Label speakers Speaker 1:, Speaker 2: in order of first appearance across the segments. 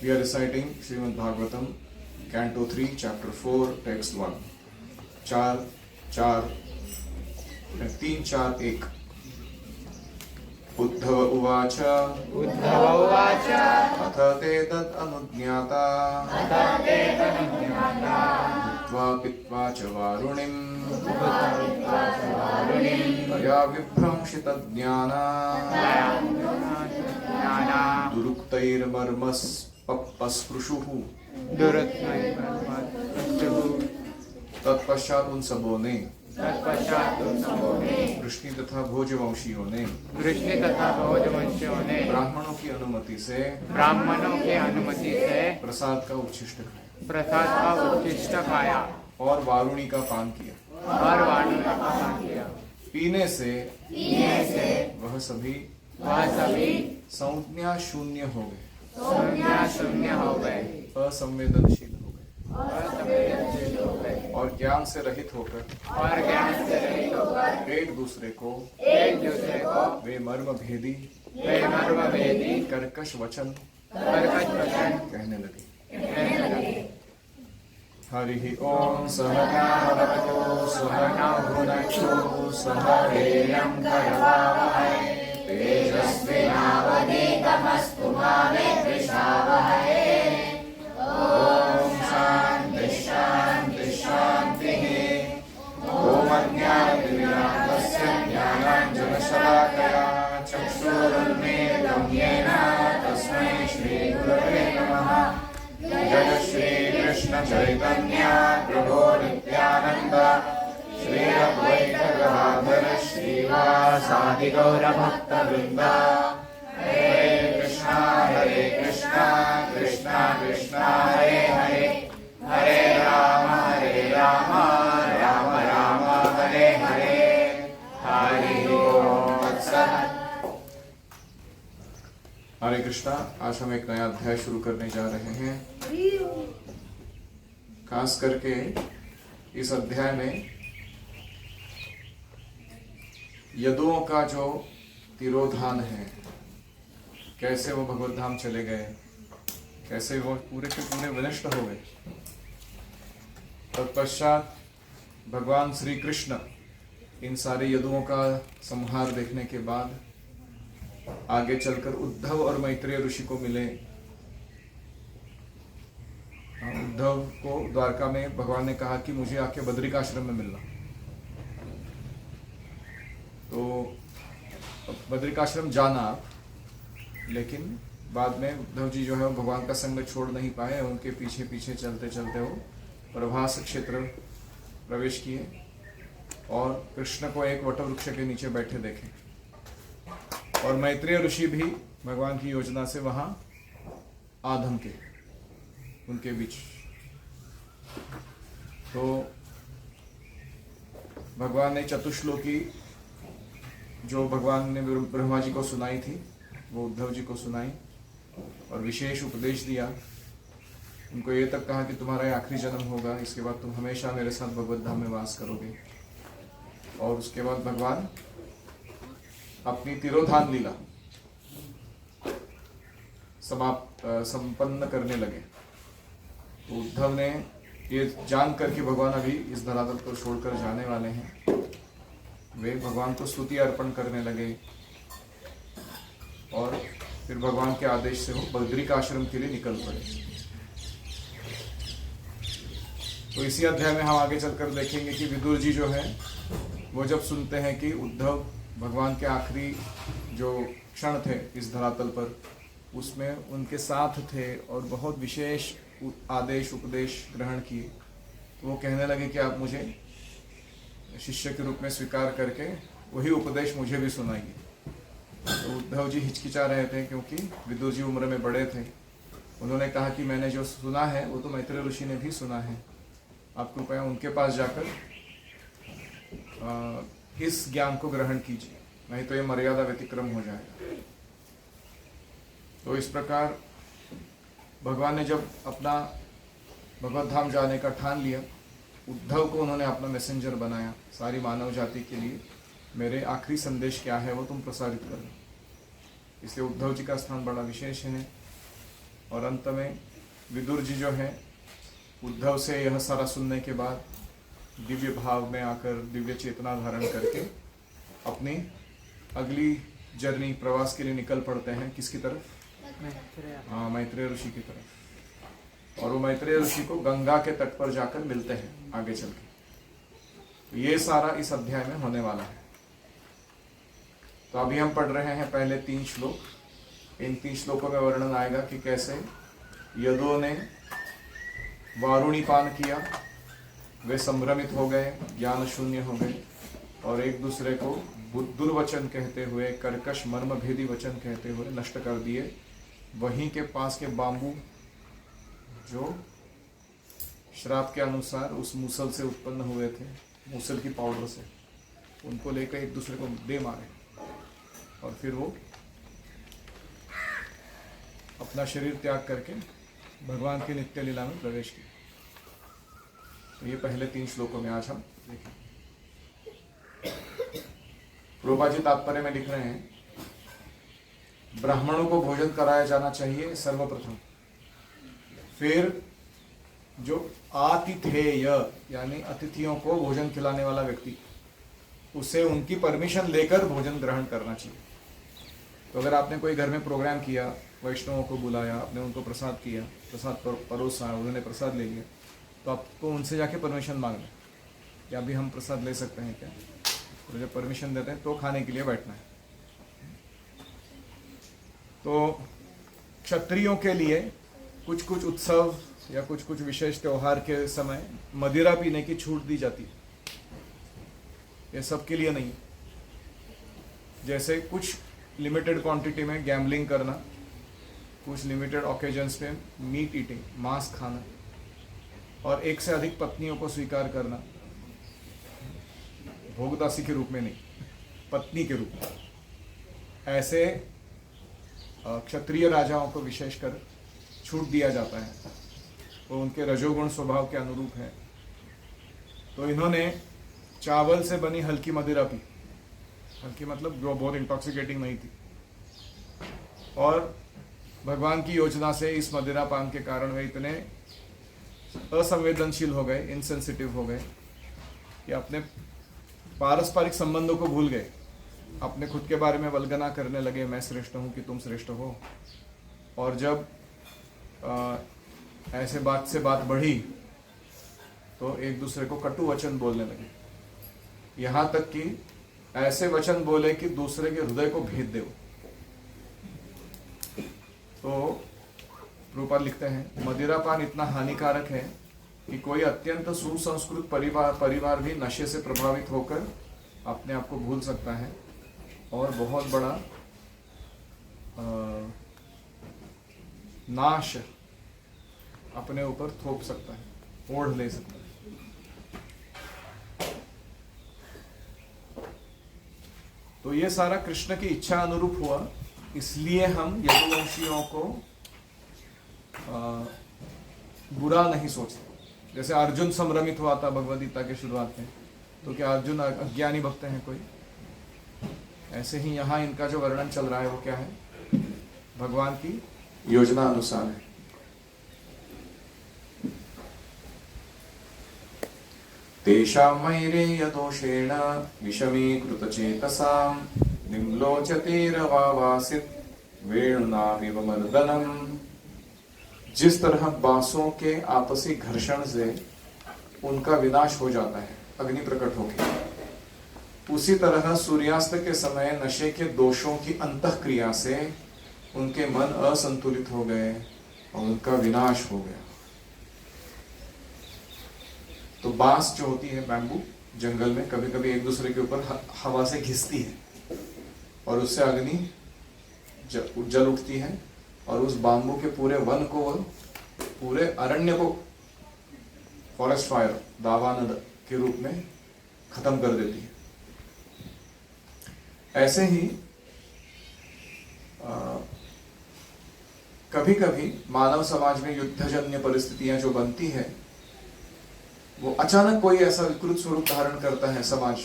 Speaker 1: We are reciting Srimad Bhagavatam, Canto 3, Chapter 4, Text 1. 4, 4, 3, 4, 1. Uddhav उवाच अथ ते तत् अनुज्ञाता भुक्त्वा पीत्वा च वारुणिम् तया विभ्रंशितज्ञाना दुरुक्तैर्मर्मस्पस्पृशुः तत्पश्चात उन सबों ने वृष्णि तथा भोजवंशियों ने ब्राह्मणों की अनुमति से प्रसाद का उच्छिष्ट खाया और वारुणी का पान किया पीने से वह सभी संज्ञा शून्य हो गए असंवेदनशील हो गए और ज्ञान से रहित होकर एक दूसरे को वे मर्म भेदी कर्कश वचन कहने लगे। हरि ओम सहनावतु सहनौ भुनक्तु सह वीर्यं करवावहै तेजस्विनावधीतमस्तु मा विद्विषावहै। ओम शांति शांति शांतिः। ओम अज्ञानतिमिरान्धस्य ज्ञानाञ्जनशलाकया चक्षुरुन्मीलितं येन तस्मै श्रीगुरवे नमः। जय श्री कृष्ण चैतन्य प्रभो नित्यानंद श्री अद्वैत गदाधर श्रीवासादि गौर भक्त वृंद। हरे कृष्णा कृष्णा कृष्णा हरे हरे हरे राम राम राम हरे हरे। हरि ओम तत्सत्। हरे कृष्णा। आज हम एक नया अध्याय शुरू करने जा रहे हैं। खास करके इस अध्याय में यदुओं का जो तिरोधान है, कैसे वो भगवत धाम चले गए, कैसे वो पूरे के पूरे विनष्ट हो गए। तत्पश्चात भगवान श्री कृष्ण इन सारे यदुओं का संहार देखने के बाद आगे चलकर उद्धव और मैत्रेय ऋषि को मिले। उद्धव को द्वारका में भगवान ने कहा कि मुझे आके बद्रिकाश्रम में मिलना। तो बद्रिकाश्रम जाना, लेकिन बाद में उद्धव जी जो है वो भगवान का संग छोड़ नहीं पाए। उनके पीछे पीछे चलते चलते वो प्रभास क्षेत्र प्रवेश किए और कृष्ण को एक वटवृक्ष के नीचे बैठे देखे। और मैत्रेय ऋषि भी भगवान की योजना से वहां आधम के उनके बीच। तो भगवान ने चतुश्लोकी जो भगवान ने ब्रह्मा जी को सुनाई थी वो उद्धव जी को सुनाई और विशेष उपदेश दिया। उनको ये तक कहा कि तुम्हारा आखिरी जन्म होगा, इसके बाद तुम हमेशा मेरे साथ भगवत धाम में वास करोगे। और उसके बाद भगवान अपनी तिरोधान लीला संपन्न करने लगे। तो उद्धव ने ये जान कर कि भगवान अभी इस धरातल को छोड़कर जाने वाले हैं, वे भगवान को स्तुति अर्पण करने लगे और फिर भगवान के आदेश से वो बद्रिकाश्रम के लिए निकल पड़े। तो इसी अध्याय में हम आगे चलकर देखेंगे कि विदुर जी जो है वो जब सुनते हैं कि उद्धव भगवान के आखिरी जो क्षण थे इस धरातल पर उसमें उनके साथ थे और बहुत विशेष आदेश उपदेश ग्रहण किए, तो वो कहने लगे कि आप मुझे शिष्य के रूप में स्वीकार करके वही उपदेश मुझे भी सुनाइए। तो उद्धव जी हिचकिचा रहे थे क्योंकि विदुर जी उम्र में बड़े थे। उन्होंने कहा कि मैंने जो सुना है वो तो मैत्रेय ऋषि ने भी सुना है, आप कृपया उनके पास जाकर इस ज्ञान को ग्रहण कीजिए, नहीं तो ये मर्यादा व्यतिक्रम हो जाएगा। तो इस प्रकार भगवान ने जब अपना भगवत धाम जाने का ठान लिया, उद्धव को उन्होंने अपना मैसेंजर बनाया सारी मानव जाति के लिए। मेरे आखिरी संदेश क्या है वो तुम प्रसारित करो। इसलिए उद्धव जी का स्थान बड़ा विशेष है। और अंत में विदुर जी जो हैं उद्धव से यह सारा सुनने के बाद दिव्य भाव में आकर दिव्य चेतना धारण करके अपनी अगली जर्नी प्रवास के लिए निकल पड़ते हैं। किसकी तरफ? हाँ, मैत्रेय ऋषि की तरफ। और वो मैत्रेय ऋषि को गंगा के तट पर जाकर मिलते हैं आगे चल के। तो ये सारा इस अध्याय में होने वाला है। तो अभी हम पढ़ रहे हैं पहले 3 श्लोक। इन 3 श्लोकों में वर्णन आएगा कि कैसे यदुओं ने वारुणी पान किया, वे संभ्रमित हो गए, ज्ञान शून्य हो गए और एक दूसरे को दुर्वचन कहते हुए, कर्कश मर्मभेदी वचन कहते हुए नष्ट कर दिए। वहीं के पास के बांबू जो श्राप के अनुसार उस मूसल से उत्पन्न हुए थे, मूसल की पाउडर से, उनको लेकर एक दूसरे को दे मारे और फिर वो अपना शरीर त्याग करके भगवान की नित्य लीला में प्रवेश किया। तो ये पहले 3 श्लोकों में आज हम देखें। प्रभुपाद जी तात्पर्य में लिख रहे हैं, ब्राह्मणों को भोजन कराया जाना चाहिए सर्वप्रथम, फिर जो आतिथेय यानी अतिथियों को भोजन खिलाने वाला व्यक्ति, उसे उनकी परमिशन लेकर भोजन ग्रहण करना चाहिए। तो अगर आपने कोई घर में प्रोग्राम किया, वैष्णवों को बुलाया, आपने उनको प्रसाद किया, प्रसाद परोसा, उन्होंने प्रसाद ले लिया, तो आपको उनसे जाके परमिशन मांगना कि अभी हम प्रसाद ले सकते हैं क्या? तो जब परमिशन देते हैं तो खाने के लिए बैठना है। तो क्षत्रियों के लिए कुछ कुछ उत्सव या कुछ कुछ विशेष त्योहार के समय मदिरा पीने की छूट दी जाती है। ये सबके लिए नहीं। जैसे कुछ लिमिटेड क्वांटिटी में गैम्बलिंग करना, कुछ लिमिटेड ओकेजन्स में मीट ईटिंग, मांस खाना, और एक से अधिक पत्नियों को स्वीकार करना, भोगदासी के रूप में नहीं, पत्नी के रूप में। ऐसे क्षत्रिय राजाओं को विशेषकर छूट दिया जाता है, वो उनके रजोगुण स्वभाव के अनुरूप है। तो इन्होंने चावल से बनी हल्की मदिरा पी, हल्की मतलब जो बहुत इंटॉक्सिकेटिंग नहीं थी, और भगवान की योजना से इस मदिरा पान के कारण वे इतने असंवेदनशील हो गए, इनसेंसिटिव हो गए कि अपने पारस्परिक संबंधों को भूल गए, अपने खुद के बारे में वल्गना करने लगे, मैं श्रेष्ठ हूँ कि तुम श्रेष्ठ हो। और जब ऐसे बात से बात बढ़ी तो एक दूसरे को कटु वचन बोलने लगे, यहाँ तक कि ऐसे वचन बोले कि दूसरे के हृदय को भेद दे। तो प्रभुपाद लिखते हैं, मदिरापान इतना हानिकारक है कि कोई अत्यंत सुसंस्कृत परिवार भी नशे से प्रभावित होकर अपने आप को भूल सकता है और बहुत बड़ा नाश अपने ऊपर थोप सकता है, ओढ़ ले सकता है। तो ये सारा कृष्ण की इच्छा अनुरूप हुआ, इसलिए हम यदुवंशियों को बुरा नहीं सोचते। जैसे अर्जुन संभ्रमित हुआ था भगवद गीता के शुरुआत में, तो क्या अर्जुन अज्ञानी भक्त हैं कोई? ऐसे ही यहाँ इनका जो वर्णन चल रहा है वो क्या है? भगवान की योजना अनुसार है। तेषां मैरेय दोषेण विषमीकृतचेतसां निम्लोचतेरवावासित वेणुनामिव मर्दनम्। जिस तरह बांसों के आपसी घर्षण से उनका विनाश हो जाता है अग्नि प्रकट होकर, उसी तरह सूर्यास्त के समय नशे के दोषों की अंतःक्रिया से उनके मन असंतुलित हो गए और उनका विनाश हो गया। तो बांस जो होती है, बैम्बू, जंगल में कभी कभी एक दूसरे के ऊपर हवा से घिसती है और उससे अग्नि जल उठती है और उस बाम्बू के पूरे वन को, पूरे अरण्य को फॉरेस्ट फायर, दावानल के रूप में खत्म कर देती है। ऐसे ही कभी कभी मानव समाज में युद्धजन्य परिस्थितियां जो बनती है, वो अचानक कोई ऐसा विकृत स्वरूप धारण करता है समाज,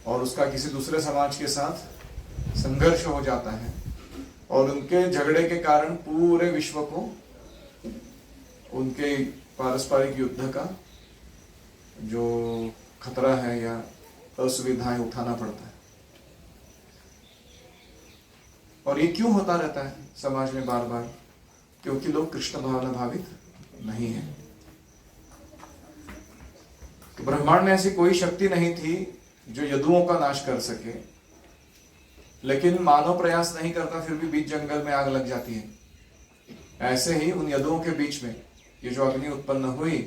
Speaker 1: और उसका किसी दूसरे समाज के साथ संघर्ष हो जाता है, और उनके झगड़े के कारण पूरे विश्व को उनके पारस्परिक युद्ध का जो खतरा है या असुविधाएं उठाना पड़ता है। और ये क्यों होता रहता है समाज में बार बार? क्योंकि लोग कृष्ण भावना भावित नहीं है। तो ब्रह्मांड में ऐसी कोई शक्ति नहीं थी जो यदुओं का नाश कर सके, लेकिन मानव प्रयास नहीं करता, फिर भी बीच जंगल में आग लग जाती है। ऐसे ही उन यदुओं के बीच में ये जो अग्नि उत्पन्न हुई,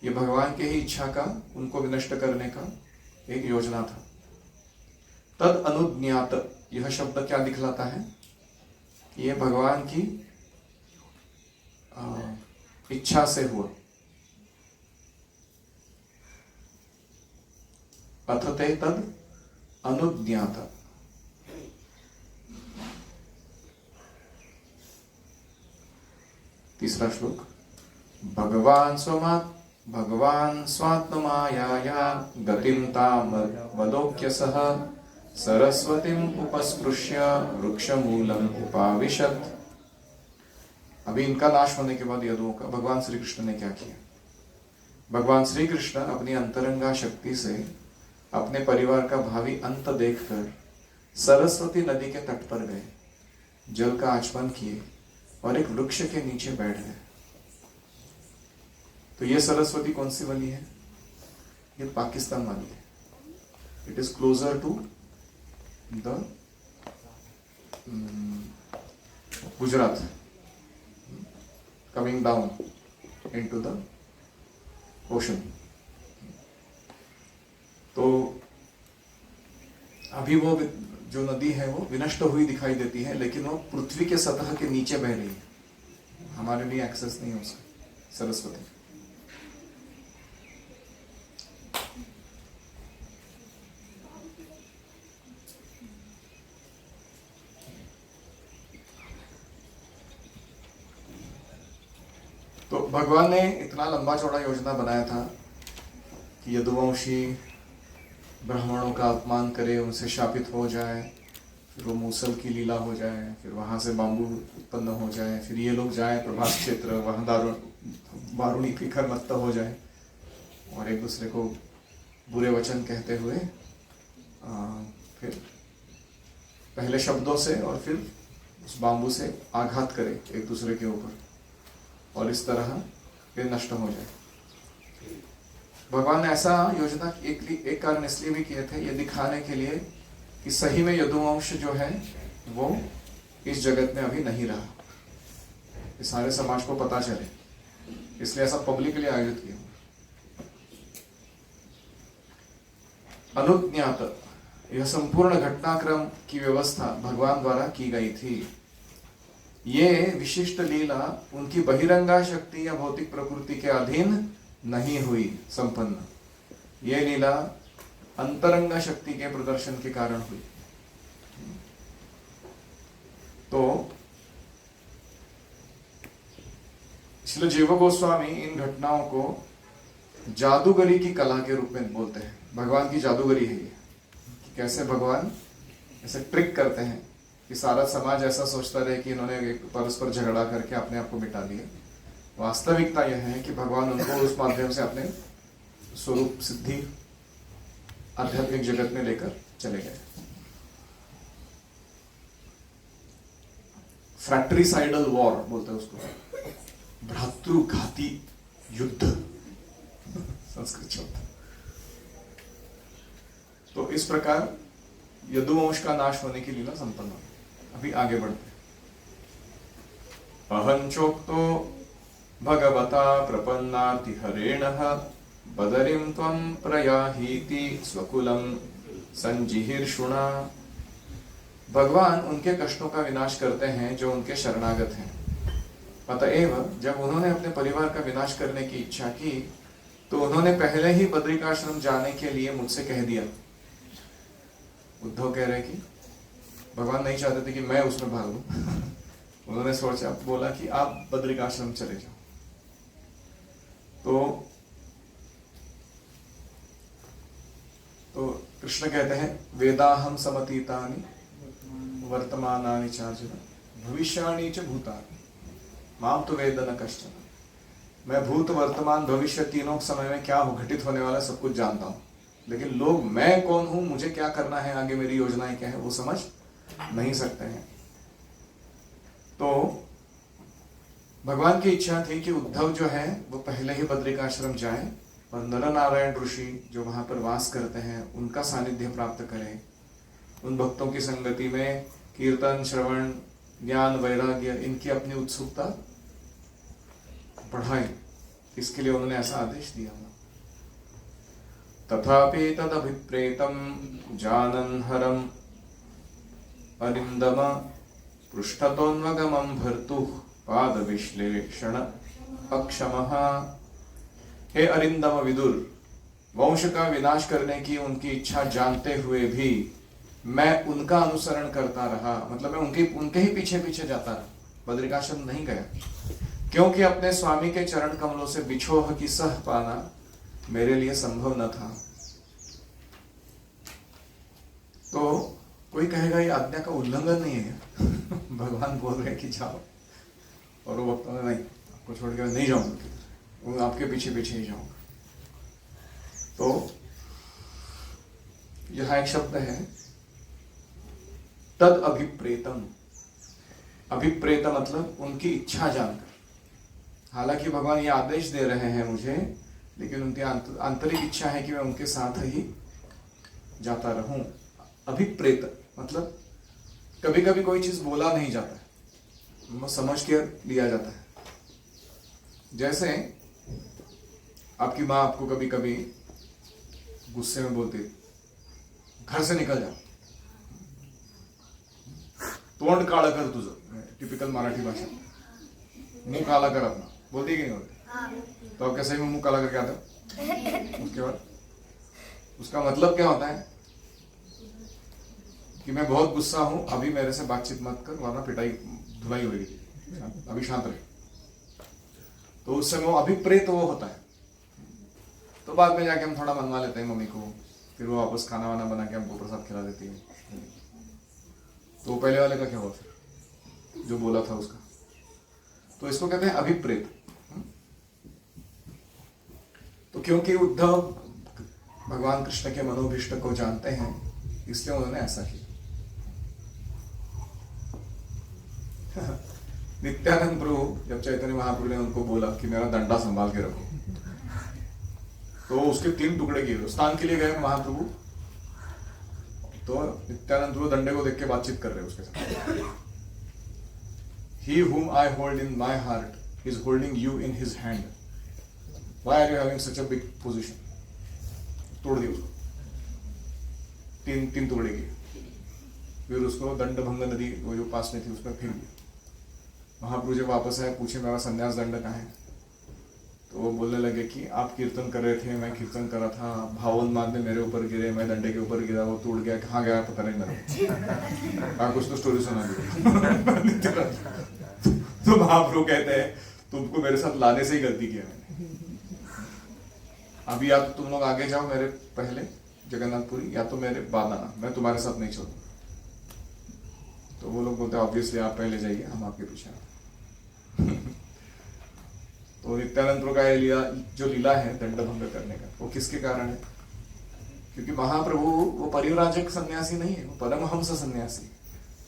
Speaker 1: ये भगवान की ही इच्छा का, उनको विनष्ट करने का एक योजना था। तद अनुज्ञात, यह शब्द क्या दिखलाता है? ये भगवान की इच्छा से हुआ। अथते तद अनुज्ञात। तीसरा श्लोक, भगवान स्वात्ममायाया गतिम ताम वदोक्य सह सरस्वतीम उपस्पृश्य वृक्षमूलम उपाविशत। अभी इनका नाश होने के बाद यदुओं का भगवान श्री कृष्ण ने क्या किया? भगवान श्री कृष्ण अपनी अंतरंगा शक्ति से अपने परिवार का भावी अंत देखकर सरस्वती नदी के तट पर गए, जल का आचमन किए और एक वृक्ष के नीचे बैठ गए। तो ये सरस्वती कौन सी वाली है? ये पाकिस्तान वाली है। It is closer to the Gujarat, coming down into the ocean. तो अभी वो जो नदी है वो विनष्ट हुई दिखाई देती है, लेकिन वो पृथ्वी के सतह के नीचे बह रही है। हमारे लिए एक्सेस नहीं है उसका, सरस्वती। तो भगवान ने इतना लंबा चौड़ा योजना बनाया था कि यदुवंशी ब्राह्मणों का अपमान करे, उनसे शापित हो जाए, फिर वो मूसल की लीला हो जाए, फिर वहां से बांबू उत्पन्न हो जाए, फिर ये लोग जाए प्रभास क्षेत्र, वहां वारुणी फिकर मत्त हो जाए और एक दूसरे को बुरे वचन कहते हुए फिर पहले शब्दों से और फिर उस बांबू से आघात करे एक दूसरे के ऊपर, और इस तरह फिर नष्ट हो जाए। भगवान ने ऐसा योजना एक कारण इसलिए भी किए थे, ये दिखाने के लिए कि सही में यदुवंश जो है वो इस जगत में अभी नहीं रहा, इस सारे समाज को पता चले, इसलिए ऐसा पब्लिकली आयोजित किया। अनुज्ञात, यह संपूर्ण घटनाक्रम की व्यवस्था भगवान द्वारा की गई थी। ये विशिष्ट लीला उनकी बहिरंगा शक्ति या भौतिक प्रकृति के अधीन नहीं हुई संपन्न। ये लीला अंतरंगा शक्ति के प्रदर्शन के कारण हुई। तो इसलिए जीव गोस्वामी इन घटनाओं को जादूगरी की कला के रूप में बोलते हैं। भगवान की जादूगरी है ये, कि कैसे भगवान ऐसे ट्रिक करते हैं कि सारा समाज ऐसा सोचता रहे कि इन्होंने एक परस्पर झगड़ा करके अपने आप को मिटा दिया। वास्तविकता यह है कि भगवान उनको उस माध्यम से अपने स्वरूप सिद्धि आध्यात्मिक जगत में लेकर चले गए। फ्रैक्ट्रिसाइडल वॉर बोलते हैं उसको, भ्रातृघाती युद्ध संस्कृत शब्द। तो इस प्रकार यदुवंश का नाश होने की लीला संपन्न हुई। अभी आगे बढ़ते हैं। अहंचोक्तो भगवता प्रपन्नाति हरेणः बदरीं त्वं प्रयाहीति स्वकुलं संजिहीर्षुणा। भगवान उनके कष्टों का विनाश करते हैं जो उनके शरणागत हैं। अतएव जब उन्होंने अपने परिवार का विनाश करने की इच्छा की तो उन्होंने पहले ही बद्रिकाश्रम जाने के लिए मुझसे कह दिया। उद्धव कह रहे कि भगवान नहीं चाहते थे कि मैं उसमें भाग लूं। उन्होंने सोचा, बोला कि आप बद्रिकाश्रम चले जाओ। तो कृष्ण कहते हैं, वेदाहम समतीतानि वर्तमानानि चार्जुन भविष्याणि च भूतानि माम तो वेद न कश्चन। मैं भूत वर्तमान भविष्य तीनों समय में क्या घटित होने वाला सब कुछ जानता हूँ, लेकिन लोग मैं कौन हूं, मुझे क्या करना है, आगे मेरी योजनाएं क्या है, वो समझ नहीं सकते हैं। तो भगवान की इच्छा थी कि उद्धव जो है वो पहले ही बद्रिकाश्रम जाए और नर नारायण ऋषि जो वहां पर वास करते हैं उनका सानिध्य प्राप्त करें, उन भक्तों की संगति में कीर्तन श्रवण ज्ञान वैराग्य इनकी अपनी उत्सुकता बढ़ाए। इसके लिए उन्होंने ऐसा आदेश दिया। तथापि तदभिप्रेतम जानन हरम अरिंदम पृष्ठतोन्वगमं भर्तुः पाद विश्लेषण अक्षमः। हे अरिंदम विदुर, वंश का विनाश करने की उनकी इच्छा जानते हुए भी मैं उनका अनुसरण करता रहा, मतलब मैं उनके ही पीछे पीछे जाता रहा, बद्रिकाश्रम नहीं गया, क्योंकि अपने स्वामी के चरण कमलों से बिछोह की सह पाना मेरे लिए संभव न था। तो कोई कहेगा ये आज्ञा का उल्लंघन नहीं है भगवान बोल रहे हैं कि जाओ, और वो वक्त में नहीं, आपको छोड़ के नहीं जाऊंगा, वो आपके पीछे पीछे ही जाऊंगा। तो यह एक शब्द है तद अभिप्रेतम। अभिप्रेत मतलब उनकी इच्छा जानकर। हालांकि भगवान ये आदेश दे रहे हैं मुझे, लेकिन उनकी आंतरिक इच्छा है कि मैं उनके साथ ही जाता रहूं। अभिप्रेत मतलब कभी कभी कोई चीज बोला नहीं जाता है, समझ के लिया जाता है। जैसे आपकी माँ आपको कभी कभी गुस्से में बोलती घर से निकल जा, तोंड काळं कर तुझं, टिपिकल मराठी भाषा, मुंह काला कर अपना, बोलती कि नहीं बोलती? तो आप कैसे ही मुंह काला करके आते हो? उसके बाद उसका मतलब क्या होता है कि मैं बहुत गुस्सा हूं, अभी मेरे से बातचीत मत कर वरना पिटाई धुलाई होगी, अभी शांत रहे। तो उस समय वो अभिप्रेत वो होता है। तो बाद में जाके हम थोड़ा मनवा लेते हैं मम्मी को, फिर वो वापस खाना वाना बना के हमको प्रसाद खिला देती है। तो पहले वाले का क्या हुआ फिर, जो बोला था उसका? तो इसको कहते हैं अभिप्रेत। तो क्योंकि उद्धव भगवान कृष्ण के मनोभीष्ट को जानते हैं, इसलिए उन्होंने ऐसा किया। नित्यानंद प्रभु जब चैतन्य महाप्रभु ने उनको बोला कि मेरा डंडा संभाल के रखो, तो उसके 3 टुकड़े किए। स्नान के लिए गए महाप्रभु, तो नित्यानंद प्रभु डंडे को देख के बातचीत कर रहे उसके साथ। He whom I hold in my heart is holding you in his hand. Why are you having such a big position? तोड़ दिया उसको, 3 टुकड़े किए। फिर उसको दंडभंग नदी वो जो पास में थी उसमें फेंक दिया। महाप्रभु जब वापस आए, पूछे मेरा संन्यास दंड कहाँ है? तो वो बोलने लगे कि आप कीर्तन कर रहे थे, मैं कीर्तन कर रहा था, भावोन्माद में मेरे ऊपर गिरे, मैं डंडे के ऊपर गिरा, वो टूट गया, कहाँ गया पता नहीं मेरे। कुछ तो स्टोरी सुना दी। तो महाप्रभु कहते हैं तुमको मेरे साथ लाने से ही गलती किया मैंने। अभी या तो तुम लोग आगे जाओ मेरे पहले जगन्नाथपुरी, या तो मेरे बाद आना, मैं तुम्हारे साथ नहीं चलूंगा। तो वो लोग बोलते हैं ऑब्वियसली आप पहले जाइए, हम आपके पीछे आते। तो नित्यानंद प्रभु का जो लीला है दंडभंग करने का, वो किसके कारण है? क्योंकि महाप्रभु वो परिव्राजक सन्यासी नहीं है, वो परमहंस सन्यासी।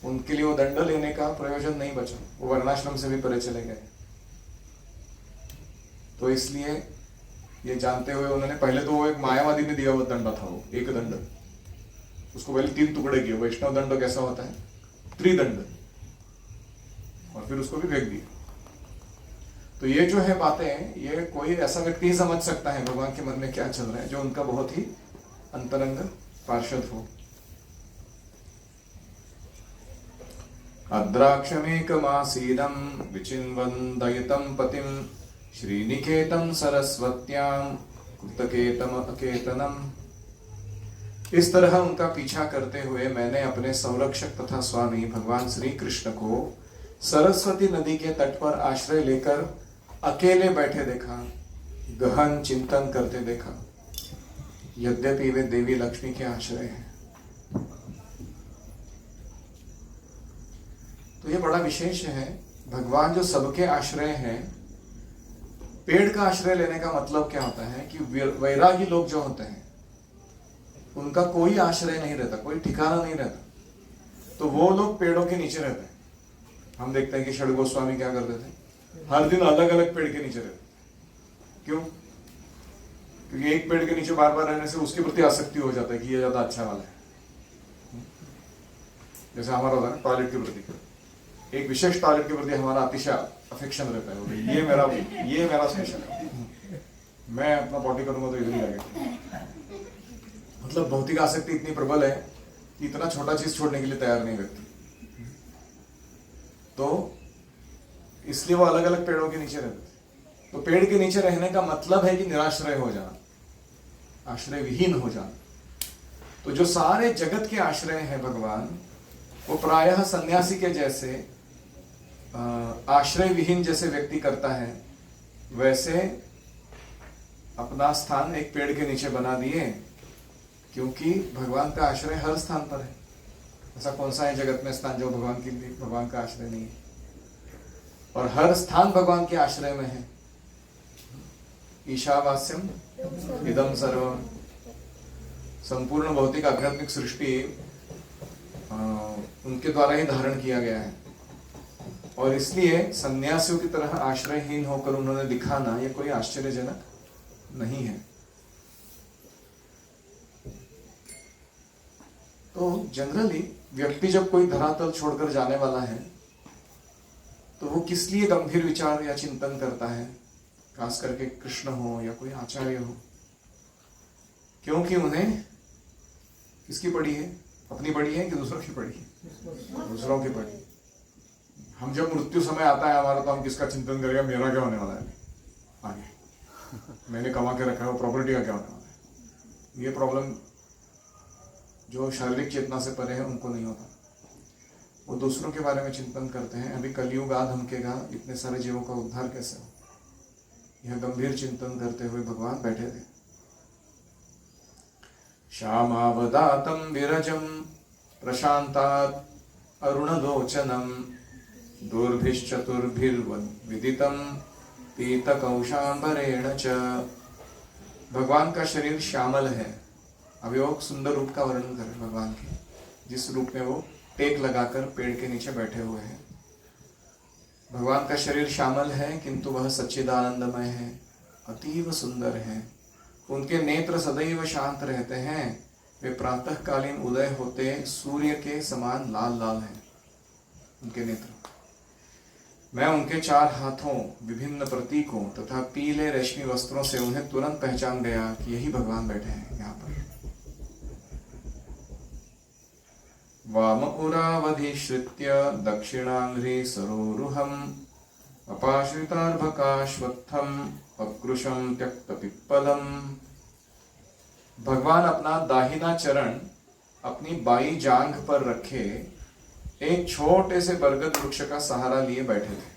Speaker 1: उनके लिए वो दंड लेने का प्रयोजन नहीं बचा, वो वर्णाश्रम से भी परे चले गए। तो इसलिए ये जानते हुए उन्होंने पहले तो वो एक मायावादी ने दिया हुआ दंडा था, वो एक दंड, उसको पहले 3 टुकड़े किए। वैष्णव दंड कैसा होता है? त्रिदंड, और फिर उसको भी फेंक दिया। तो ये जो है बातें, ये कोई ऐसा व्यक्ति ही समझ सकता है भगवान के मन में क्या चल रहा है, जो उनका बहुत ही अंतरंग पार्षद हो। अद्राक्षमेकमासीदं विचिन्वन्दयितं पतिं श्रीनिकेतं सरस्वत्यां कृतकेतम अकेतनम। इस तरह उनका पीछा करते हुए मैंने अपने संरक्षक तथा स्वामी भगवान श्री कृष्ण को सरस्वती नदी के तट पर आश्रय लेकर अकेले बैठे देखा, गहन चिंतन करते देखा। यद्यपि वे देवी लक्ष्मी के आश्रय हैं। ये बड़ा विशेष है। भगवान जो सबके आश्रय हैं, पेड़ का आश्रय लेने का मतलब क्या होता है कि वैरागी लोग जो होते हैं उनका कोई आश्रय नहीं रहता, कोई ठिकाना नहीं रहता, तो वो लोग पेड़ों के नीचे रहते हैं। हम देखते हैं कि षड गोस्वामी क्या करते थे, हर दिन अलग अलग पेड़ के नीचे रहते। क्यों? क्योंकि एक पेड़ के नीचे बार बार रहने से उसके प्रति आसक्ति हो जाता है कि ये ज्यादा अच्छा वाला है। जैसे हमारा होता है टॉयलेट के प्रति, एक विशेष टॉयलेट के प्रति हमारा अतिशय अफेक्शन रहता है, ये मेरा स्पेशल है, मैं अपना पॉटी करूंगा तो इधर ही लगेगा। मतलब भौतिक आसक्ति इतनी प्रबल है कि इतना छोटा चीज छोड़ने के लिए तैयार नहीं व्यक्ति। तो इसलिए वो अलग अलग पेड़ों के नीचे रहते थे। तो पेड़ के नीचे रहने का मतलब है कि निराश्रय हो जाना, आश्रय विहीन हो जाना। तो जो सारे जगत के आश्रय हैं भगवान, वो प्रायः सन्यासी के जैसे आश्रय विहीन जैसे व्यक्ति करता है, वैसे अपना स्थान एक पेड़ के नीचे बना दिए, क्योंकि भगवान का आश्रय हर स्थान पर है। ऐसा कौन सा है जगत में स्थान जो भगवान का आश्रय नहीं है? और हर स्थान भगवान के आश्रय में है। ईशावास्यम इदम सर्वम, संपूर्ण भौतिक आध्यात्मिक सृष्टि उनके द्वारा ही धारण किया गया है। और इसलिए सन्यासियों की तरह आश्रयहीन होकर उन्होंने दिखाना, यह कोई आश्चर्यजनक नहीं है। तो जनरली व्यक्ति जब कोई धरातल छोड़कर जाने वाला है तो वो किस लिए गंभीर विचार या चिंतन करता है, खास करके कृष्ण हो या कोई आचार्य हो? क्योंकि उन्हें किसकी पड़ी है? अपनी पड़ी है कि दूसरों की पड़ी है? दूसरों की पड़ी। हम जब मृत्यु समय आता है हमारा, तो हम किसका चिंतन करेंगे? मेरा क्या होने वाला है आगे, मैंने कमा के रखा है वो प्रॉपर्टी का क्या होने वाला है? ये प्रॉब्लम जो शारीरिक चेतना से परे है उनको नहीं होता, वो दूसरों के बारे में चिंतन करते हैं। अभी कलयुग आ धमकेगा, इतने सारे जीवों का उद्धार कैसे हो, यह गंभीर चिंतन करते हुए भगवान बैठे थे। श्यामावदातं विरजं प्रशांतात् अरुणलोचनं दूरभिश्चतुर्भिर्विदितं पीतकौशाम्बरेण च। भगवान का शरीर श्यामल है। अभी वो सुंदर रूप का वर्णन करें भगवान के, जिस रूप में वो टेक लगाकर पेड़ के नीचे बैठे हुए हैं। भगवान का शरीर श्यामल है, किंतु वह सच्चिदानंदमय है, अतीव सुंदर है। उनके नेत्र सदैव शांत रहते हैं। वे प्रातःकालीन उदय होते सूर्य के समान लाल लाल हैं उनके नेत्र। मैं उनके चार हाथों, विभिन्न प्रतीकों तथा पीले रेशमी वस्त्रों से उन्हें तुरंत पहचान गया कि यही भगवान बैठे हैं यहाँ पर। वाम उरावधिश्रित्य दक्षिणांघ्रि सरोरुहम् अपाश्रितार्भकाश्वत्थम् अकृशं त्यक्तपिप्पलम्। भगवान अपना दाहिना चरण अपनी बाई जांघ पर रखे एक छोटे से बरगद वृक्ष का सहारा लिए बैठे थे।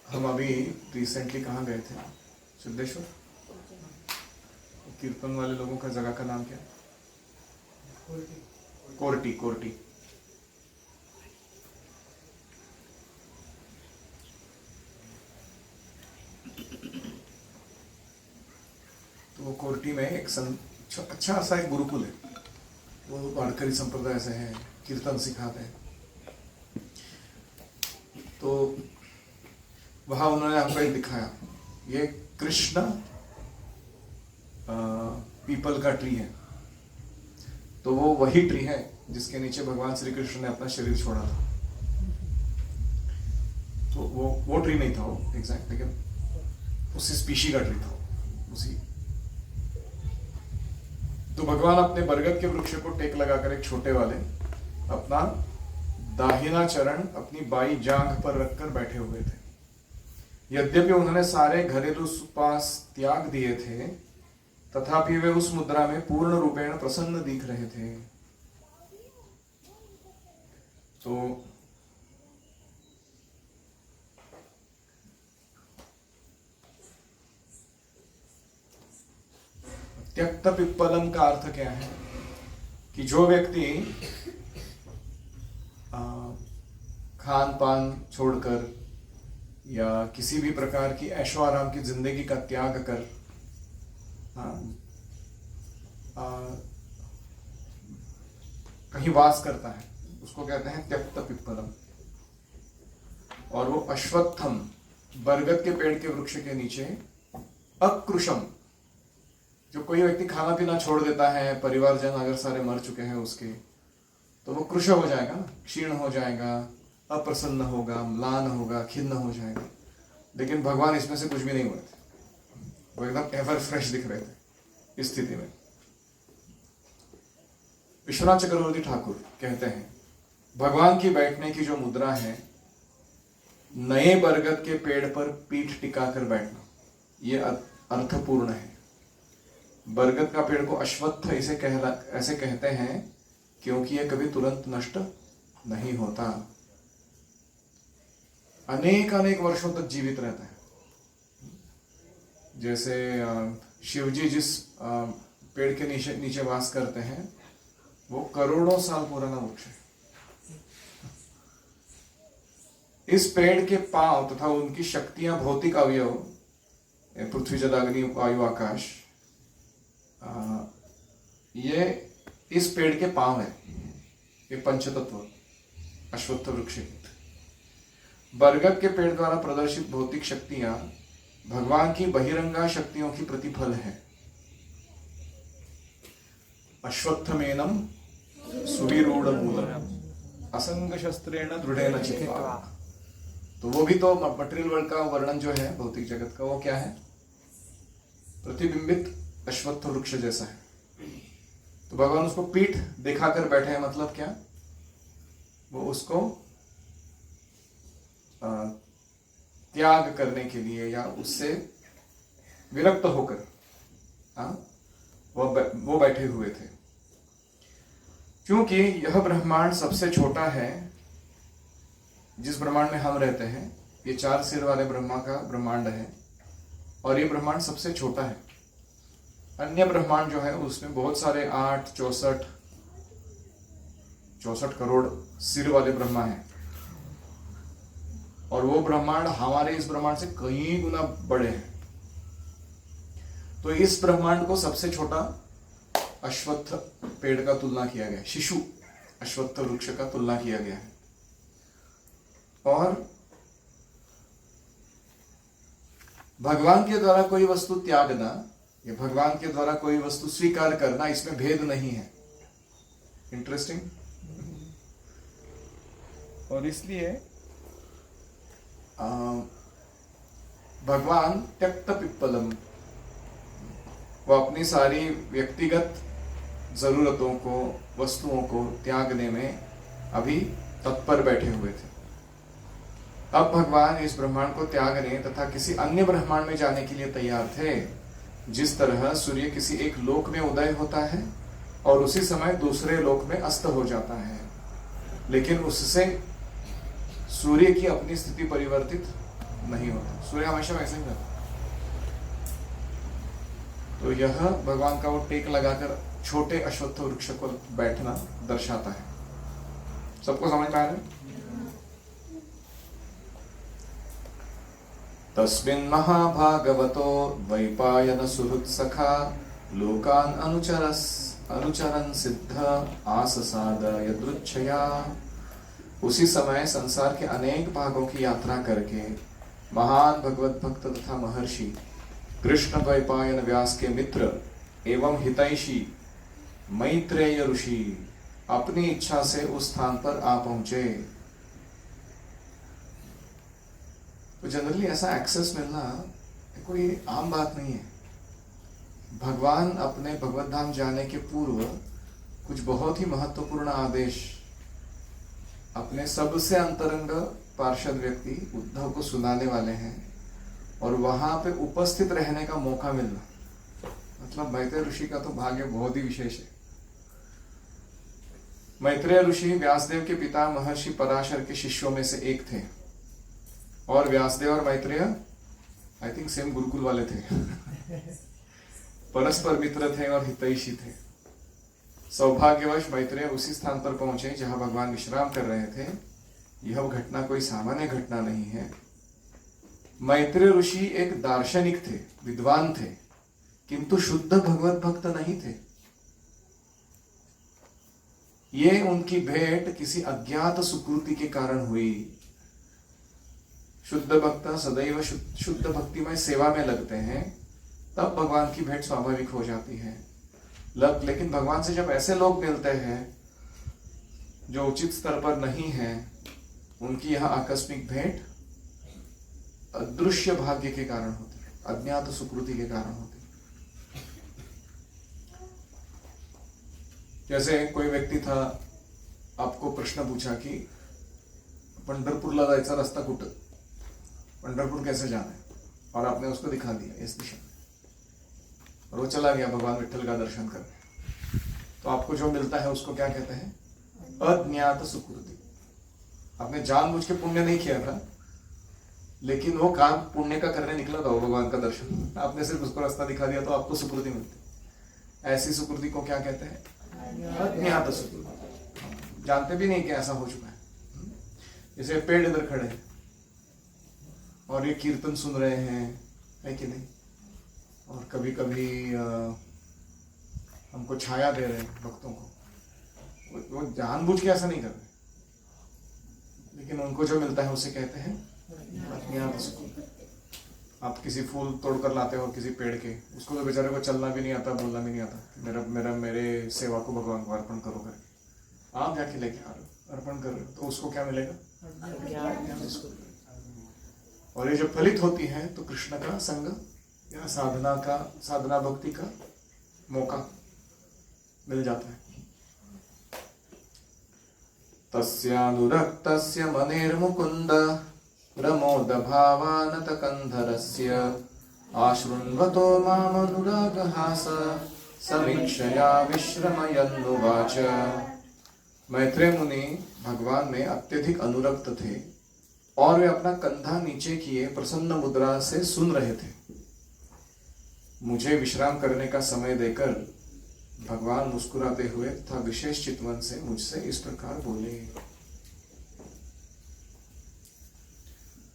Speaker 1: हम अभी रिसेंटली कहाँ गए थे? सिद्धेश्वर। कीर्तन वाले लोगों का जगह का नाम क्या? कोर्टी। कोर्टी। तो वो कोर्टी में एक अच्छा सा एक गुरुकुल है। वो वारकरी संप्रदाय से है, कीर्तन सिखाते हैं। तो वहां उन्होंने हमको एक दिखाया, ये कृष्ण पीपल का ट्री है। तो वो वही ट्री है जिसके नीचे भगवान श्री कृष्ण ने अपना शरीर छोड़ा था। तो वो ट्री नहीं था वो एग्जैक्ट, लेकिन उसी स्पीशी का ट्री था उसी। तो भगवान अपने बरगद के वृक्ष को टेक लगाकर एक छोटे वाले अपना दाहिना चरण अपनी बाई जांघ पर रखकर बैठे हुए थे। यद्यपि उन्होंने सारे घरेलू सुपास त्याग दिए थे, तथापि वे उस मुद्रा में पूर्ण रूपेण प्रसन्न दिख रहे थे। तो त्यक्त पिप्पलम का अर्थ क्या है कि जो व्यक्ति खान पान छोड़कर या किसी भी प्रकार की ऐशो आराम की जिंदगी का त्याग कर कहीं वास करता है, उसको कहते हैं त्यक्त पिप्पलम। और वो अश्वत्थम, बरगद के पेड़ के वृक्ष के नीचे अकृशम, जो कोई व्यक्ति खाना पीना छोड़ देता है, परिवारजन अगर सारे मर चुके हैं उसके, तो वो कृश हो जाएगा ना, क्षीण हो जाएगा, अप्रसन्न होगा, म्लान होगा, खिन्न हो जाएगा। लेकिन भगवान इसमें से कुछ भी नहीं हुए थे, वो एकदम एवर फ्रेश दिख रहे थे इस स्थिति में। विश्वनाथ चक्रवर्ती ठाकुर कहते हैं भगवान की बैठने की जो मुद्रा है, नए बरगद के पेड़ पर पीठ टिकाकर बैठना, ये अर्थपूर्ण है। बरगद का पेड़ को अश्वत्थ ऐसे कहते हैं क्योंकि यह कभी तुरंत नष्ट नहीं होता, अनेक अनेक वर्षों तक जीवित रहता है। जैसे शिवजी जिस पेड़ के नीचे वास करते हैं, वो करोड़ों साल पुराना वृक्ष है। इस पेड़ के पांव तथा उनकी शक्तियां, भौतिक अवयव, पृथ्वी जल अग्नि वायु आकाश, ये इस पेड़ के पांव है, ये पंचतत्व अश्वत्थ वृक्ष। बरगद के पेड़ द्वारा प्रदर्शित भौतिक शक्तियां भगवान की बहिरंगा शक्तियों की प्रतिफल है। अश्वत्थमेनम सुविरूढ़ मूलम असंग शस्त्रेण दृढ़ेन चित्वा। तो वो भी तो मटेरियल वर्ल्ड का वर्णन जो है भौतिक जगत का, वो क्या है? प्रतिबिंबित अश्वत्थ वृक्ष जैसा है। तो भगवान उसको पीठ दिखाकर बैठे हैं, मतलब क्या? वो उसको त्याग करने के लिए या उससे विरक्त होकर वो बैठे हुए थे। क्योंकि यह ब्रह्मांड सबसे छोटा है, जिस ब्रह्मांड में हम रहते हैं, ये 4 सिर वाले ब्रह्मा का ब्रह्मांड है और ये ब्रह्मांड सबसे छोटा है। अन्य ब्रह्मांड जो है उसमें बहुत सारे 64 करोड़ सिर वाले ब्रह्मा हैं, और वो ब्रह्मांड हमारे इस ब्रह्मांड से कई गुना बड़े हैं। तो इस ब्रह्मांड को सबसे छोटा अश्वत्थ पेड़ का तुलना किया गया है, शिशु अश्वत्थ वृक्ष का तुलना किया गया है। और भगवान के द्वारा कोई वस्तु त्यागना या भगवान के द्वारा कोई वस्तु स्वीकार करना, इसमें भेद नहीं है। इंटरेस्टिंग। और इसलिए भगवान त्यक्त पिप्पलम, वो अपनी सारी व्यक्तिगत जरूरतों को, वस्तुओं को त्यागने में अभी तत्पर बैठे हुए थे। अब भगवान इस ब्रह्मांड को त्यागने तथा किसी अन्य ब्रह्मांड में जाने के लिए तैयार थे। जिस तरह सूर्य किसी एक लोक में उदय होता है और उसी समय दूसरे लोक में अस्त हो जाता है, लेकिन उससे सूर्य की अपनी स्थिति परिवर्तित नहीं होती। सूर्य हमेशा वैसे ही रहता। तो यह भगवान का वो टेक लगाकर छोटे अश्वत्थ वृक्ष को बैठना दर्शाता है। सबको समझ में आ रहा है? तस्मिन् महाभागवतो द्वैपायन सुहृत्सखा लोकान् अनुचरन् सिद्ध आससाद यदृच्छया। उसी समय संसार के अनेक भागों की यात्रा करके महान भगवत भक्त तथा महर्षि कृष्ण द्वैपायन व्यास के मित्र एवं हितैषी मैत्रेय ऋषि अपनी इच्छा से उस स्थान पर आ पहुंचे। तो जनरली ऐसा एक्सेस मिलना कोई आम बात नहीं है। भगवान अपने भगवत धाम जाने के पूर्व कुछ बहुत ही महत्वपूर्ण आदेश अपने सबसे अंतरंग पार्षद व्यक्ति उद्धव को सुनाने वाले हैं, और वहां पे उपस्थित रहने का मौका मिलना, मतलब मैत्रेय ऋषि का तो भाग्य बहुत ही विशेष है। मैत्रेय ऋषि व्यासदेव के पिता महर्षि पराशर के शिष्यों में से एक थे, और व्यासदेव और Maitreya I think same Gurukul वाले थे। परस्पर मित्र थे और हितैषी थे। सौभाग्यवश मैत्रेय उसी स्थान पर पहुंचे जहां भगवान विश्राम कर रहे थे, यह घटना कोई सामान्य घटना नहीं है। मैत्रेय ऋषि एक दार्शनिक थे, विद्वान थे, किंतु शुद्ध भगवत भक्त नहीं थे। ये उनकी भेंट किसी अज्ञात सुकृति के कारण हुई। शुद्ध भक्त सदैव शुद्ध भक्तिमय सेवा में लगते हैं, तब भगवान की भेंट स्वाभाविक हो जाती है। लेकिन भगवान से जब ऐसे लोग मिलते हैं जो उचित स्तर पर नहीं है, उनकी यह आकस्मिक भेंट अदृश्य भाग्य के कारण होती है, अज्ञात सुकृति के कारण होती है। जैसे कोई व्यक्ति था, आपको प्रश्न पूछा कि पंढरपूरला जायचा रस्ता कुठं, पंढरपुर कैसे जाना है, और आपने उसको दिखा दिया इस दिशा में, और वो चला गया भगवान विठ्ठल का दर्शन करने। तो आपको जो मिलता है उसको क्या कहते हैं? अज्ञात सुकृति। आपने जानबूझ के पुण्य नहीं किया था, लेकिन वो काम पुण्य का करने निकला था, वो भगवान का दर्शन, आपने सिर्फ उसको रास्ता दिखा दिया तो आपको सुकृति मिलती। ऐसी सुकृति को क्या कहते हैं? अज्ञात सुकृति। जानते भी नहीं कि ऐसा हो चुका है। जैसे पेड़ इधर खड़े हैं और ये कीर्तन सुन रहे हैं, है कि नहीं, और कभी कभी हमको छाया दे रहे हैं भक्तों को, वो जानबूझ के ऐसा नहीं कर रहे, लेकिन उनको जो मिलता है उसे कहते हैं अज्ञात सुकृति। आप किसी फूल तोड़कर लाते हो किसी पेड़ के, उसको तो बेचारे को चलना भी नहीं आता, बोलना भी नहीं आता, मेरे सेवा को भगवान को अर्पण करो करके आप जाके लेके आ रहे हो, अर्पण कर रहे हो, तो उसको क्या मिलेगा? और ये जब फलित होती है तो कृष्ण का संग या साधना भक्ति का मौका मिल जाता है। तस्यानुरक्तस्य मनेर्मुकुन्द प्रमोद भावानत कंधरस्य आशृण्वतो मामनुरागहास समीक्षया विश्रमयन्नुवाच। मैत्रेय मुनि भगवान में अत्यधिक अनुरक्त थे और वे अपना कंधा नीचे किए प्रसन्न मुद्रा से सुन रहे थे। मुझे विश्राम करने का समय देकर भगवान मुस्कुराते हुए तथा विशेष चितवन से मुझसे इस प्रकार बोले।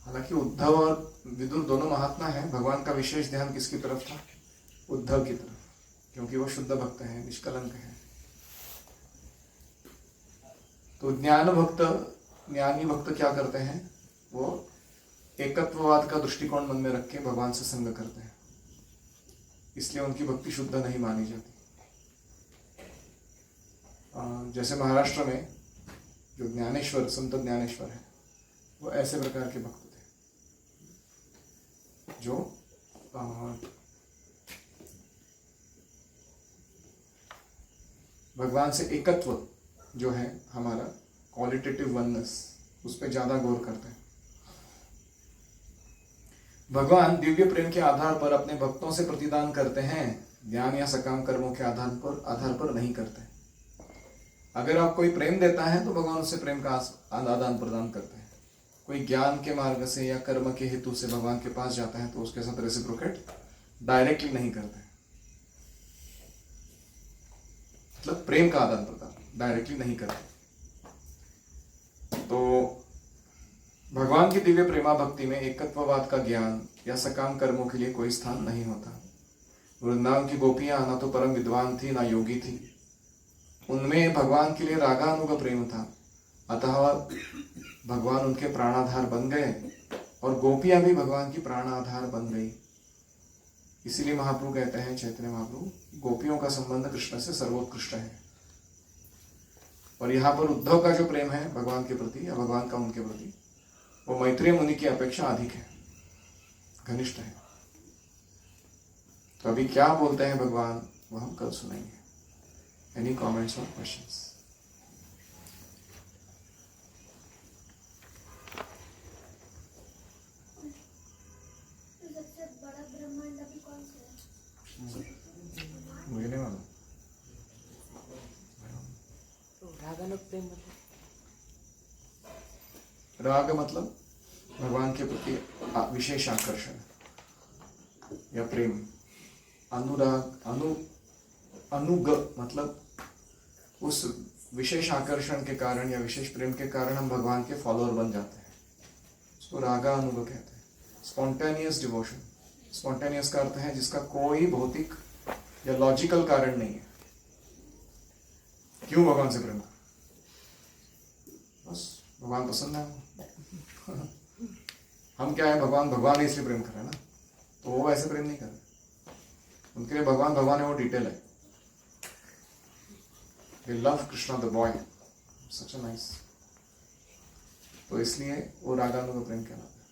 Speaker 1: हालांकि उद्धव और विदुर दोनों महात्मा हैं, भगवान का विशेष ध्यान किसकी तरफ था? उद्धव की तरफ, क्योंकि वो शुद्ध भक्त हैं, निष्कलंक हैं। तो ज्ञानी भक्त क्या करते हैं? वो एकत्ववाद का दृष्टिकोण मन में रख के भगवान से संग करते हैं, इसलिए उनकी भक्ति शुद्ध नहीं मानी जाती। जैसे महाराष्ट्र में जो ज्ञानेश्वर, संत ज्ञानेश्वर है, वो ऐसे प्रकार के भक्त थे जो भगवान से एकत्व जो है हमारा क्वालिटेटिव वननेस, उस पर ज्यादा गौर करते हैं। भगवान दिव्य प्रेम के आधार पर अपने भक्तों से प्रतिदान करते हैं, ज्ञान या सकाम कर्मों के आधार पर नहीं करते। अगर आप कोई प्रेम देता है तो भगवान उससे प्रेम का आदान प्रदान करते हैं। कोई ज्ञान के मार्ग से या कर्म के हेतु से भगवान के पास जाता है तो उसके साथ रेसिप्रोकेट डायरेक्टली नहीं करते, मतलब प्रेम का आदान प्रदान डायरेक्टली नहीं करते। तो भगवान की दिव्य प्रेमा भक्ति में एकत्ववाद का ज्ञान या सकाम कर्मों के लिए कोई स्थान नहीं होता। वृंदावन की गोपियां ना तो परम विद्वान थी ना योगी थी, उनमें भगवान के लिए रागानुग प्रेम था, अतः भगवान उनके प्राणाधार बन गए और गोपियां भी भगवान की प्राणाधार बन गई। इसीलिए महाप्रभु कहते हैं, चैतन्य महाप्रभु, गोपियों का संबंध कृष्ण से सर्वोत्कृष्ट है। और यहाँ पर उद्धव का जो प्रेम है भगवान के प्रति या भगवान का उनके प्रति, वो मैत्रेय मुनि की अपेक्षा अधिक है, घनिष्ठ है। तो अभी क्या बोलते हैं भगवान, वो हम कल सुनेंगे। एनी कमेंट्स और क्वेश्चंस?
Speaker 2: सबसे बड़ा ब्रह्मांड अभी कौन सा है?
Speaker 1: मुझे नहीं मालूम। राग मतलब भगवान के प्रति विशेष आकर्षण या प्रेम। अनुराग अनुग मतलब उस विशेष आकर्षण के कारण या विशेष प्रेम के कारण हम भगवान के फॉलोअर बन जाते हैं, उसको रागा अनुभव कहते हैं। स्पॉन्टेनियस डिवोशन, स्पॉन्टेनियस का अर्थ है जिसका कोई भौतिक या लॉजिकल कारण नहीं है। क्यों भगवान से प्रेम कर, बस भगवान पसंद है हम क्या है, भगवान है इसलिए प्रेम कर रहे हैं ना, तो वो वैसे प्रेम नहीं कर रहे, उनके लिए भगवान है, वो डिटेल है। They love Krishna the boy, such a nice, तो इसलिए वो रागानुग प्रेम कहलाता है।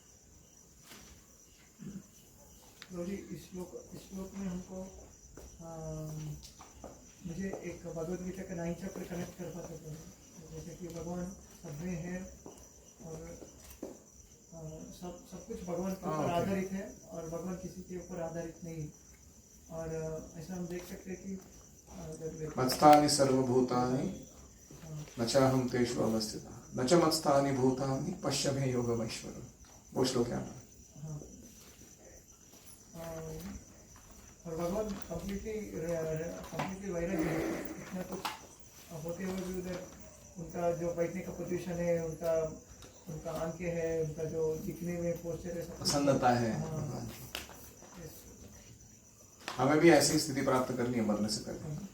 Speaker 3: तो जी इस श्लोक में हमको मुझे एक भगवद गीता का 9 चैप्टर कनेक्ट कर पाते थे, जैसे कि भगवान सब में है और सब कुछ भगवान के ऊपर आधारित है और भगवान किसी के ऊपर आधारित नहीं। और ऐसा हम देख सकते हैं कि
Speaker 1: मत्स्थानि सर्वभूतानि न चाहं तेषु अवस्थितः न च मत्स्थानि भूतानि पश्य मे योगमैश्वरम्, वो श्लोक है।
Speaker 3: और भगवान कंप्लीटली वैराग्य है, इतना कुछ होते हुए भी उधर उनका जो बैठने का पोजीशन है, उनका आंखें है, उनका जो दिखने में पोस्चर है,
Speaker 1: प्रसन्नता है। हमें भी ऐसी स्थिति प्राप्त करनी है मरने से पहले।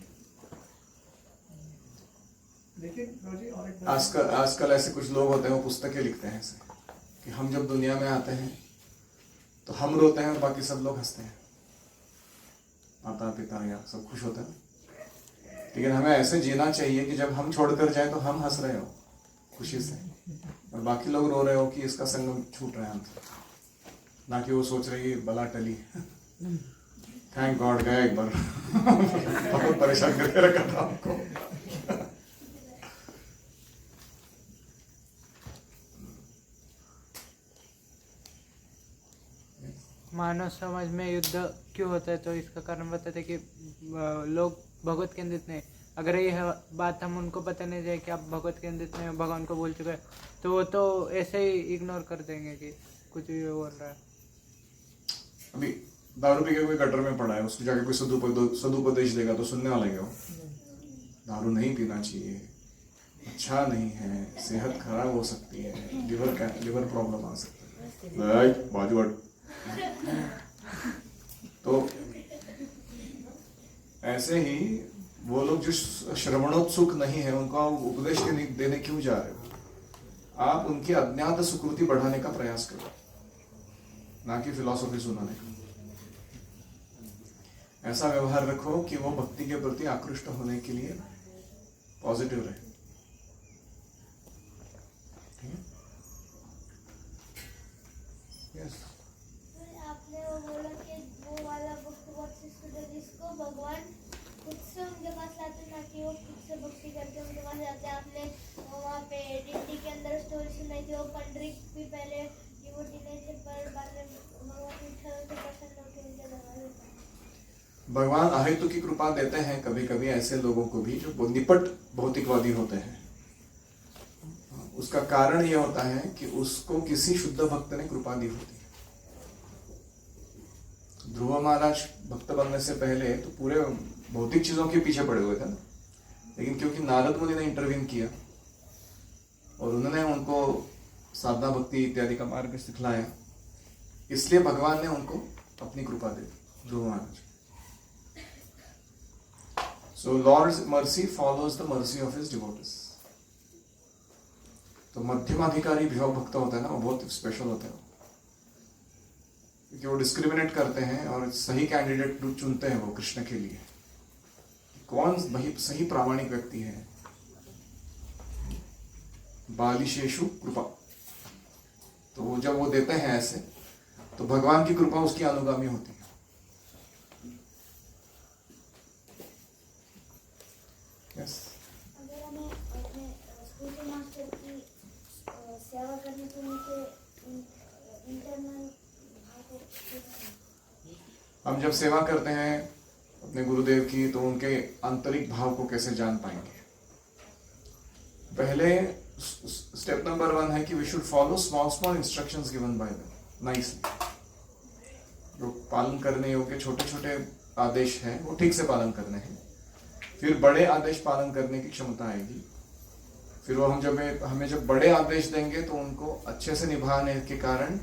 Speaker 3: लेकिन
Speaker 1: आजकल ऐसे कुछ लोग होते हैं, वो पुस्तकें लिखते हैं ऐसे कि हम जब दुनिया में आते हैं तो हम रोते हैं और बाकी सब लोग हंसते हैं, माता पिता या सब खुश होते हैं। लेकिन हमें ऐसे जीना चाहिए कि जब हम छोड़कर जाए तो हम हंस रहे हो खुशी से और बाकी लोग रो रहे हो कि इसका संगम छूट रहा है हमसे, ना कि वो सोच रही है बला टली थैंक गॉड गया एक बार बहुत परेशान करके रखा था हमको।
Speaker 4: मानव समाज में युद्ध क्यों होता है, तो इसका कारण बताते कि लोग भगवत केंद्रित नहीं। अगर ये बात हम उनको बताने जाए कि आप भगवत केंद्रित नहीं, भगवान को बोल चुके हैं, तो वो तो ऐसे ही इग्नोर कर देंगे कि कुछ भी बोल रहा है।
Speaker 1: अभी दारू पी के कोई गटर में पड़ा है, उसको जाके कोई सदुपदेश देगा तो सुनने वाला क्या हो? दारू नहीं पीना चाहिए, अच्छा नहीं है, सेहत खराब हो सकती है, लिवर प्रॉब्लम आ सकती है, बाजू हट। तो ऐसे ही वो लोग जो श्रवणोत्सुक नहीं है, उनको आप उपदेश देने क्यों जा रहे हो? आप उनकी अज्ञात सुकृति बढ़ाने का प्रयास करो, ना कि फिलॉसफी सुनाने का। ऐसा व्यवहार रखो कि वो भक्ति के प्रति आकृष्ट होने के लिए पॉजिटिव रहे। यस,
Speaker 2: आपने वो बोला कि वो वाला भक्त बहुत से स्टूडेंट जिसको भगवान खुद से उनके पास लाते हैं, ना कि वो खुद से भक्ति करके उनके पास जाते हैं। आपने वहाँ पे डिंडी के अंदर स्टोरी सुनाई थी, वो पंडरिक भी पहले डिवोटी नहीं थे, पर बाद में भगवान विठल से प्रसन्न होकर उनके दरबार में।
Speaker 1: भगवान अहेतु की कृपा देते हैं कभी कभी ऐसे लोगों को भी जो निपट भौतिकवादी होते हैं। उसका कारण यह होता है कि उसको किसी शुद्ध भक्त ने कृपा दी होती है। ध्रुव महाराज भक्त बनने से पहले तो पूरे भौतिक चीजों के पीछे पड़े हुए थे ना, लेकिन क्योंकि नारद मुनि ने इंटरवीन किया और उन्होंने उनको साधना भक्ति इत्यादि का मार्ग सिखलाया, इसलिए भगवान ने उनको अपनी कृपा दे दी ध्रुव महाराज। So Lord's mercy follows the mercy of his devotees. तो मध्यमाधिकारी विभव भक्त होता है ना, वो बहुत स्पेशल होते हैं, क्योंकि वो डिस्क्रिमिनेट करते हैं और सही कैंडिडेट चुनते हैं वो कृष्ण के लिए, कौन सही प्रामाणिक व्यक्ति है। बालिशेषु कृपा, तो जब वो देते हैं ऐसे, तो भगवान की कृपा उसकी अनुगामी होती है। Yes.
Speaker 2: अगर हमें अपने स्कूल के मास्टर की सेवा करने तो उनके इंटरनल भाव को,
Speaker 1: हम जब सेवा करते हैं अपने गुरुदेव की, तो उनके आंतरिक भाव को कैसे जान पाएंगे? पहले स्टेप नंबर 1 है कि we should follow small instructions given by them nicely. जो पालन करने योग्य छोटे छोटे आदेश हैं वो ठीक से पालन करने हैं, फिर बड़े आदेश पालन करने की क्षमता आएगी, फिर वो हमें जब बड़े आदेश देंगे तो उनको अच्छे से निभाने के कारण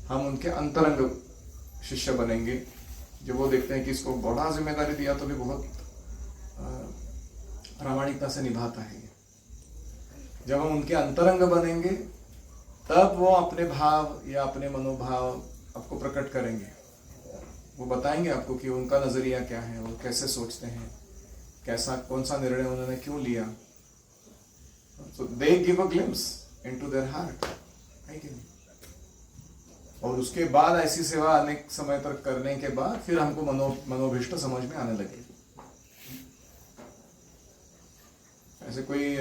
Speaker 1: हम उनके अंतरंग शिष्य बनेंगे। जब वो देखते हैं कि इसको बड़ा जिम्मेदारी दिया तो भी बहुत प्रामाणिकता से निभाता है। जब हम उनके अंतरंग बनेंगे तब वो अपने भाव या अपने मनोभाव आपको प्रकट करेंगे। वो बताएंगे आपको कि उनका नजरिया क्या है, वो कैसे सोचते हैं, कैसा कौन सा निर्णय उन्होंने क्यों लिया। So they give a glimpse into their heart, है कि नहीं? और उसके बाद ऐसी सेवा अनेक समय तक करने के बाद फिर हमको मनोभिष्ट समझ में आने लगे। ऐसे कोई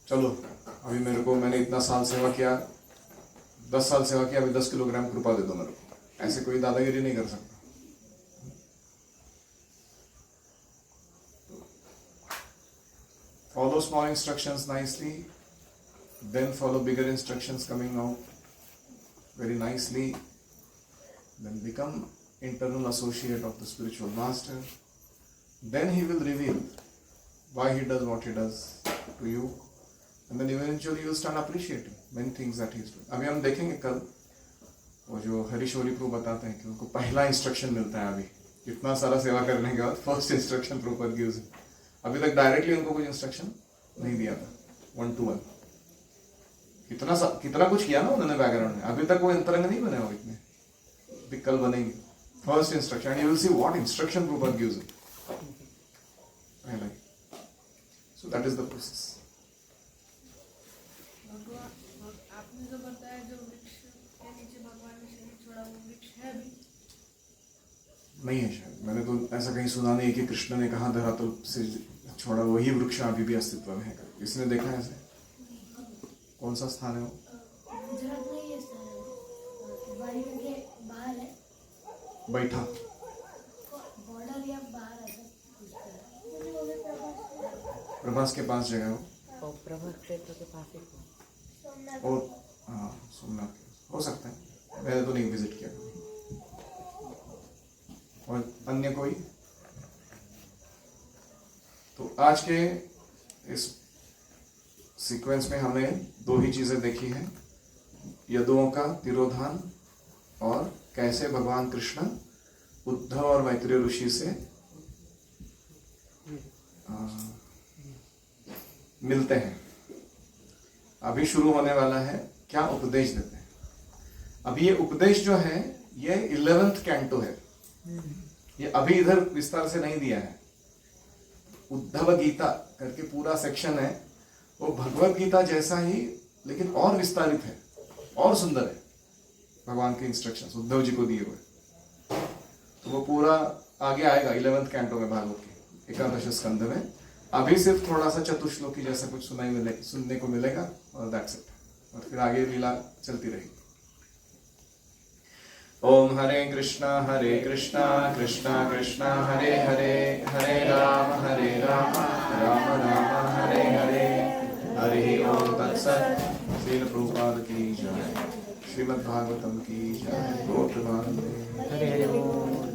Speaker 1: चलो अभी मैंने इतना साल सेवा किया, 10 साल सेवा किया, अभी 10 किलोग्राम कृपा दे दो मेरे को, ऐसे कोई दादागिरी नहीं कर सकता। Follow small instructions nicely, then follow bigger instructions coming out very nicely, then become internal associate of the spiritual master. Then he will reveal why he does what he does to you, and then eventually you will start appreciating many things that he is doing. अभी हम देखेंगे कल वो जो हरीश्वरी प्रभु बताते हैं कि उनको पहला इंस्ट्रक्शन मिलता है। अभी इतना सारा सेवा करने के बाद फर्स्ट इंस्ट्रक्शन प्रभुपाद गिव्स। अभी तक डायरेक्टली उनको कुछ इंस्ट्रक्शन नहीं दिया था 1-to-1। कितना कुछ किया ना उन्होंने बैकग्राउंड में, अभी तक वो अंतरंग नहीं बने हो इतने, अभी कल बनेंगे। First instruction, you will see what instruction Prabhupada gives. So that is the process.
Speaker 5: आपने जो बताया जो वृक्ष के नीचे भगवान ने शरीर छोड़ा वो वृक्ष है भी
Speaker 1: नहीं है शायद, मैंने तो ऐसा कहीं सुना नहीं कि कृष्ण ने कहा धरातल से छोड़ा वही वृक्ष अभी भी अस्तित्व में है। इसने देखा है ऐसे? कौन सा स्थान है वो?
Speaker 2: गुजरात में ये स्थान है, द्वारिका के बाहर है,
Speaker 1: बैठा
Speaker 2: बॉर्डर या बाहर है।
Speaker 1: प्रभास के पास जगह हो,
Speaker 4: और प्रभास क्षेत्र के पास ही हो।
Speaker 2: सोमनाथ
Speaker 1: और हाँ सोमनाथ हो सकता है, मैंने तो नहीं विजिट किया। और अन्य कोई? तो आज के इस सीक्वेंस में हमने 2 ही चीजें देखी हैं, यदुओं का तिरोधान और कैसे भगवान कृष्ण उद्धव और मैत्रेय ऋषि से मिलते हैं। अभी शुरू होने वाला है क्या उपदेश देते हैं। अभी ये उपदेश जो है ये 11th कैंटो है, ये अभी इधर विस्तार से नहीं दिया है। उद्धव गीता करके पूरा सेक्शन है, वो भगवत गीता जैसा ही लेकिन और विस्तारित है और सुंदर है। भगवान के इंस्ट्रक्शंस उद्धव जी को दिए हुए, तो वो पूरा आगे आएगा 11th कैंटो में भागवत के 11 स्कंध में। अभी सिर्फ थोड़ा सा चतुश्लोकी जैसा कुछ सुनने को मिलेगा और दैट्स इट, और फिर आगे लीला चलती रहेगी। ओम हरे कृष्णा कृष्णा कृष्णा हरे हरे, हरे राम राम राम हरे हरे। हरि ओम तत्सत्। श्रील प्रभुपाद की जय। श्रीमद् भागवतम की जय। गो प्रेमानंदे।
Speaker 4: हरे हरे ओम।